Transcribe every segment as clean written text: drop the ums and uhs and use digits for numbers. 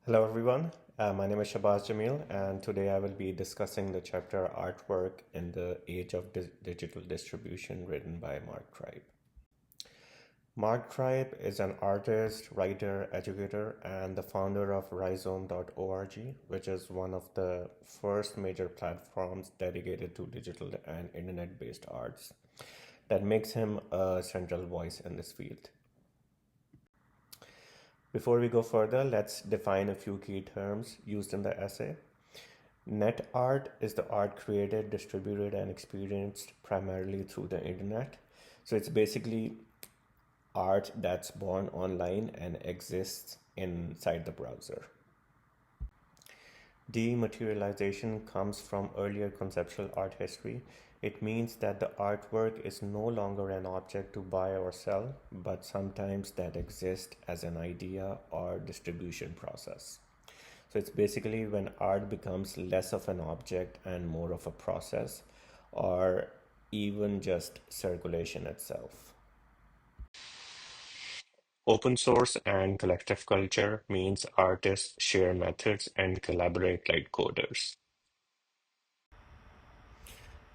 Hello, everyone. My name is Shahbaz Jamil, and today I will be discussing the chapter Artwork in the Age of Digital Distribution written by Mark Tribe. Mark Tribe is an artist, writer, educator, and the founder of Rhizome.org, which is one of the first major platforms dedicated to digital and internet based arts. That makes him a central voice in this field. Before we go further, let's define a few key terms used in the essay. Net art is the art created, distributed, and experienced primarily through the internet. So it's basically art that's born online and exists inside the browser. Dematerialization comes from earlier conceptual art history. It means that the artwork is no longer an object to buy or sell, but sometimes that exists as an idea or distribution process. So it's basically when art becomes less of an object and more of a process, or even just circulation itself. Open source and collective culture means artists share methods and collaborate like coders.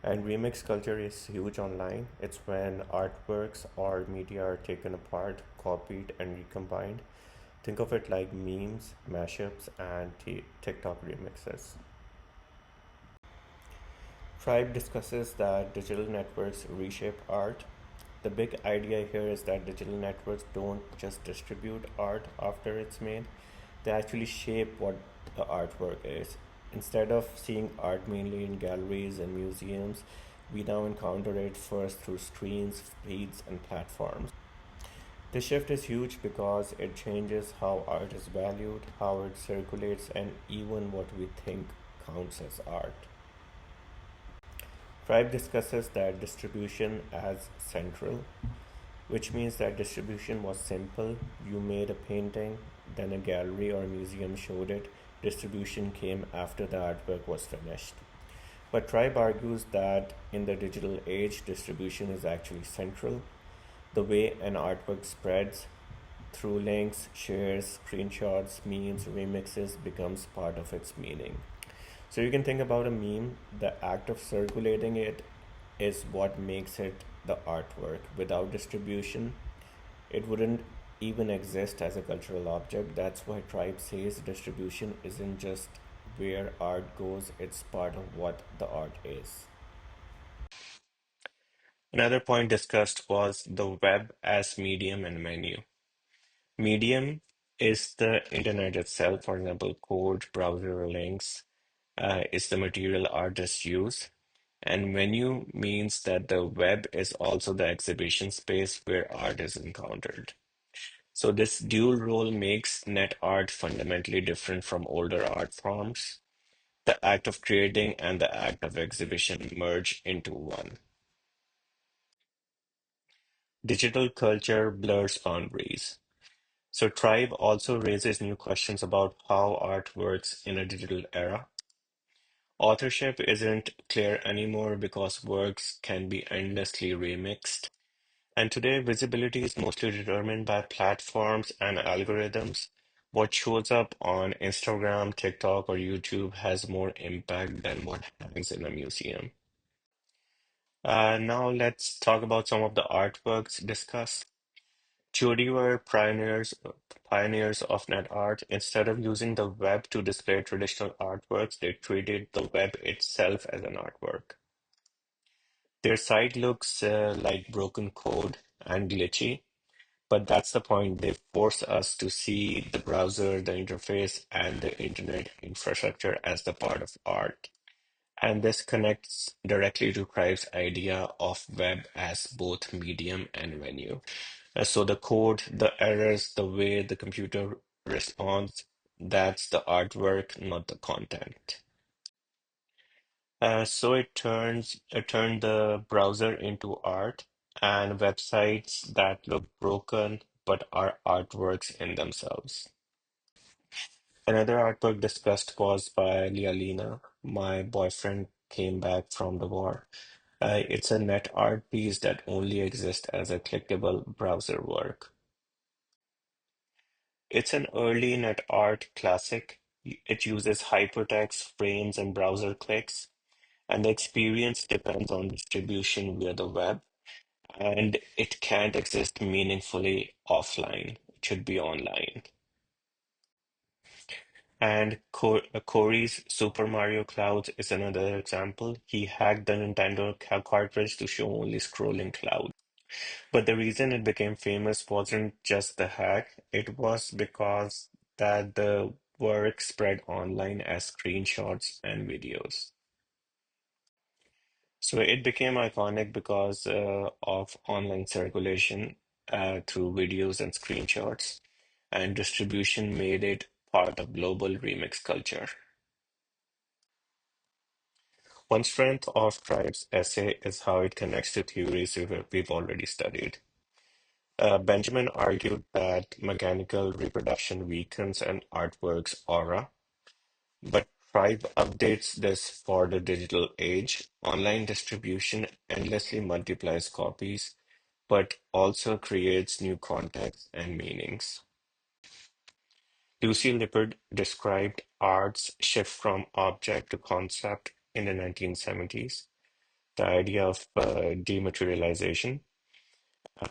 And remix culture is huge online. It's when artworks or media are taken apart, copied, and recombined. Think of it like memes, mashups, and TikTok remixes. Tribe discusses that digital networks reshape art. The big idea here is that digital networks don't just distribute art after it's made, they actually shape what the artwork is. Instead of seeing art mainly in galleries and museums, we now encounter it first through screens, feeds, and platforms. This shift is huge because it changes how art is valued, how it circulates, and even what we think counts as art. Tribe discusses that distribution as central, which means that distribution was simple. You made a painting, then a gallery or museum showed it. Distribution came after the artwork was finished. But Tribe argues that in the digital age, distribution is actually central. The way an artwork spreads through links, shares, screenshots, memes, remixes becomes part of its meaning. So you can think about a meme, the act of circulating it is what makes it the artwork. Without distribution, it wouldn't even exist as a cultural object. That's why Tribe says distribution isn't just where art goes, it's part of what the art is. Another point discussed was the web as medium and menu. Medium is the internet itself, for example, code, browser links, is the material artists use. And menu means that the web is also the exhibition space where art is encountered. So this dual role makes net art fundamentally different from older art forms. The act of creating and the act of exhibition merge into one. Digital culture blurs boundaries. So Tribe also raises new questions about how art works in a digital era. Authorship isn't clear anymore because works can be endlessly remixed. And today, visibility is mostly determined by platforms and algorithms. What shows up on Instagram, TikTok, or YouTube has more impact than what hangs in a museum. Now, let's talk about some of the artworks discussed. Judy were pioneers of net art. Instead of using the web to display traditional artworks, they treated the web itself as an artwork. Their site looks like broken code and glitchy, but that's the point. They force us to see the browser, the interface, and the internet infrastructure as the part of art. And this connects directly to Crive's idea of web as both medium and venue. So the code, the errors, the way the computer responds, that's the artwork, not the content. So it turned the browser into art and websites that look broken but are artworks in themselves. Another artwork discussed was by Lialina. My boyfriend came back from the war. It's a net art piece that only exists as a clickable browser work. It's an early net art classic. It uses hypertext, frames, and browser clicks, and the experience depends on distribution via the web, and it can't exist meaningfully offline. It should be online. And Corey's Super Mario Clouds is another example. He hacked the Nintendo cartridge to show only scrolling clouds. But the reason it became famous wasn't just the hack, it was because that the work spread online as screenshots and videos. So it became iconic because of online circulation through videos and screenshots, and distribution made it part of global remix culture. One strength of Tribe's essay is how it connects to theories we've already studied. Benjamin argued that mechanical reproduction weakens an artwork's aura, but Tribe updates this for the digital age. Online distribution endlessly multiplies copies, but also creates new contexts and meanings. Lucy Lippard described art's shift from object to concept in the 1970s, the idea of dematerialization.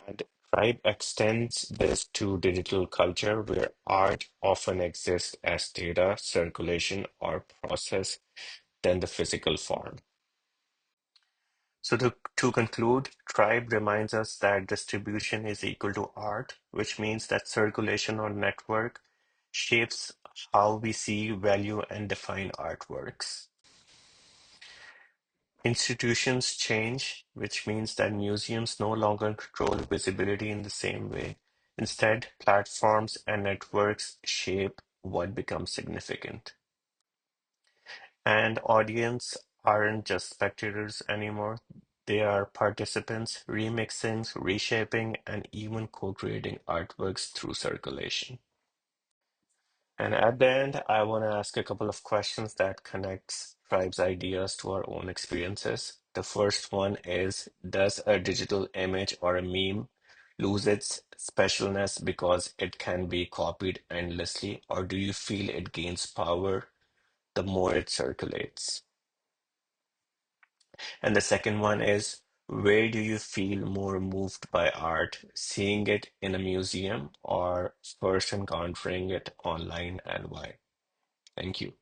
And Tribe extends this to digital culture, where art often exists as data, circulation, or process than the physical form. So to conclude, Tribe reminds us that distribution is equal to art, which means that circulation or network shapes how we see, value, and define artworks. Institutions change, which means that museums no longer control visibility in the same way. Instead, platforms and networks shape what becomes significant. And audience aren't just spectators anymore. They are participants, remixing, reshaping, and even co-creating artworks through circulation. And at the end, I want to ask a couple of questions that connects Tribe's ideas to our own experiences. The first one is, does a digital image or a meme lose its specialness because it can be copied endlessly, or do you feel it gains power the more it circulates? And the second one is, where do you feel more moved by art, seeing it in a museum or first encountering it online, and why? Thank you.